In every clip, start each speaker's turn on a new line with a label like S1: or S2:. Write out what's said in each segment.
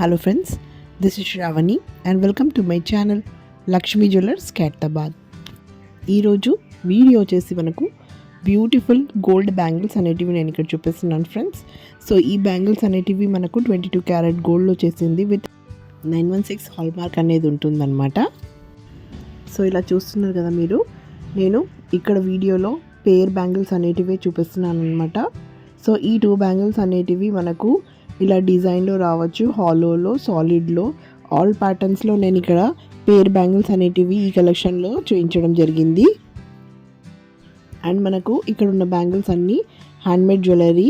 S1: Hello friends, this is Shravani and welcome to my channel Lakshmi Jewellers Khairtabad. ఈరోజు video వచ్చేసి మనకు beautiful gold bangles అనేటివి నేను ఇక్కడ చూపిస్తున్నాను ఫ్రెండ్స్. సో ఈ బ్యాంగిల్స్ అనేటివి మనకు 22 క్యారెట్ గోల్డ్లో చేసింది విత్ 916 హాల్ మార్క్ అనేది ఉంటుందన్నమాట. సో ఇలా చూస్తున్నారు కదా మీరు, నేను ఇక్కడ వీడియోలో పేర్ బ్యాంగిల్స్ అనేటివి చూపిస్తున్నాను అనమాట. సో ఈ 2 బ్యాంగిల్స్ అనేటివి మనకు ఇలా డిజైన్లో రావచ్చు, హాలోలో, సాలిడ్లో, ఆల్ ప్యాటర్న్స్లో నేను ఇక్కడ పేర్ బ్యాంగిల్స్ అనేటివి ఈ కలెక్షన్లో చూపించడం జరిగింది. అండ్ మనకు ఇక్కడ ఉన్న బ్యాంగిల్స్ అన్నీ హ్యాండ్మేడ్ జ్యువెలరీ,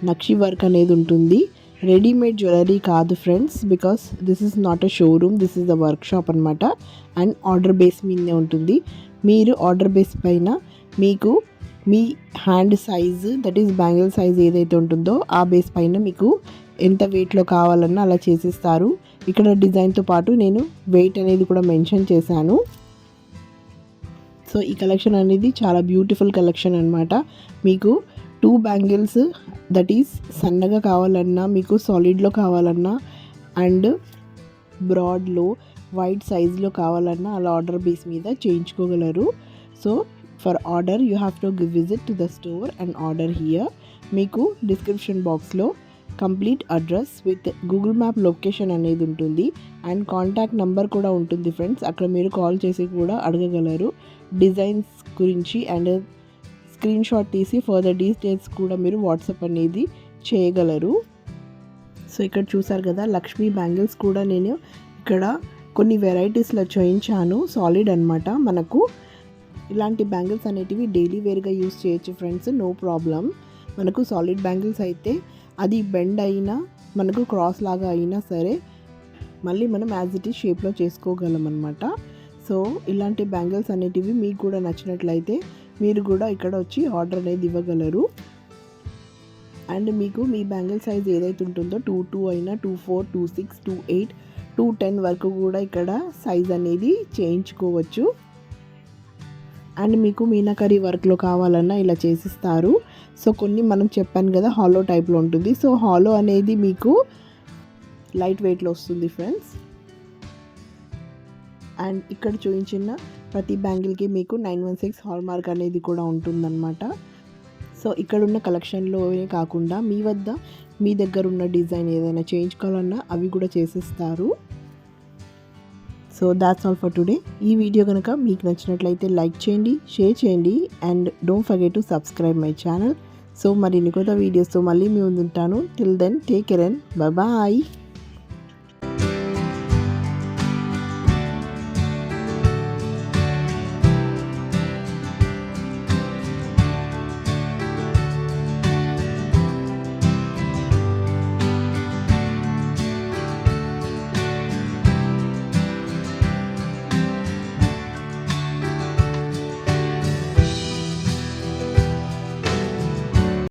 S1: నక్షి వర్క్ అనేది ఉంటుంది. రెడీమేడ్ జ్యువెలరీ కాదు friends, because this is not a showroom, this is the workshop అనమాట. అండ్ ఆర్డర్ బేస్ మీదనే ఉంటుంది. మీరు ఆర్డర్ బేస్ పైన మీకు మీ hand size, that is bangle size ఏదైతే ఉంటుందో ఆ బేస్ పైన మీకు ఎంత వెయిట్లో కావాలన్నా అలా చేసిస్తారు. ఇక్కడ డిజైన్తో పాటు నేను వెయిట్ అనేది కూడా మెన్షన్ చేశాను. సో ఈ కలెక్షన్ అనేది చాలా బ్యూటిఫుల్ కలెక్షన్ అనమాట. మీకు 2 బ్యాంగిల్స్ దట్ ఈస్ సన్నగా కావాలన్నా, మీకు సాలిడ్లో కావాలన్నా అండ్ బ్రాడ్లో వైడ్ సైజ్లో కావాలన్నా అలా ఆర్డర్ బేస్ మీద చేయించుకోగలరు. So for order you have to visit to the store and order here. మీకు డిస్క్రిప్షన్ బాక్స్లో complete address with Google map location అనేది ఉంటుంది అండ్ కాంటాక్ట్ నెంబర్ కూడా ఉంటుంది ఫ్రెండ్స్. అక్కడ మీరు కాల్ చేసి కూడా అడగగలరు డిజైన్స్ గురించి అండ్ స్క్రీన్ షాట్ తీసి ఫర్దర్ డీటెయిల్స్ కూడా మీరు వాట్సాప్ అనేది చేయగలరు. సో ఇక్కడ చూసారు కదా, లక్ష్మీ బ్యాంగిల్స్ కూడా నేను ఇక్కడ కొన్ని వెరైటీస్లో చేయించాను. సాలిడ్ అనమాట. మనకు ఇలాంటి బ్యాంగిల్స్ అనేటివి డైలీ వేర్గా యూస్ చేయొచ్చు ఫ్రెండ్స్, నో ప్రాబ్లం. మనకు సాలిడ్ బ్యాంగిల్స్ అయితే అది బెండ్ అయినా, మనకు క్రాస్ లాగా అయినా సరే మళ్ళీ మనం యాజ్ ఇట్ ఈస్ షేప్లో చేసుకోగలం అనమాట. సో ఇలాంటి బ్యాంగిల్స్ అనేటివి మీకు కూడా నచ్చినట్లయితే మీరు కూడా ఇక్కడ వచ్చి ఆర్డర్ అనేది ఇవ్వగలరు. అండ్ మీకు మీ బ్యాంగిల్ సైజ్ ఏదైతే ఉంటుందో 22 అయినా, 24, 26, 28, 210 వరకు కూడా ఇక్కడ సైజ్ అనేది చేయించుకోవచ్చు. అండ్ మీకు మీనాకరీ వర్క్లో కావాలన్నా ఇలా చేసిస్తారు. సో కొన్ని మనం చెప్పాను కదా హాలో టైప్లో ఉంటుంది. సో హాలో అనేది మీకు లైట్ వెయిట్లో వస్తుంది ఫ్రెండ్స్. అండ్ ఇక్కడ చూపించిన ప్రతి బ్యాంగిల్కి మీకు 916 హాల్ మార్క్ అనేది కూడా ఉంటుందన్నమాట. సో ఇక్కడ ఉన్న కలెక్షన్లోనే కాకుండా మీ దగ్గర ఉన్న డిజైన్ ఏదైనా చేయించుకోవాలన్నా అవి కూడా చేసిస్తారు. So that's all for today. ఈ వీడియో కనుక మీకు నచ్చినట్లయితే లైక్ చేయండి, షేర్ చేయండి and don't forget to subscribe my channel. So మరిన్ని కొత్త వీడియోస్తో మళ్ళీ మీ ముందు ఉంటాను. Till then take care and bye.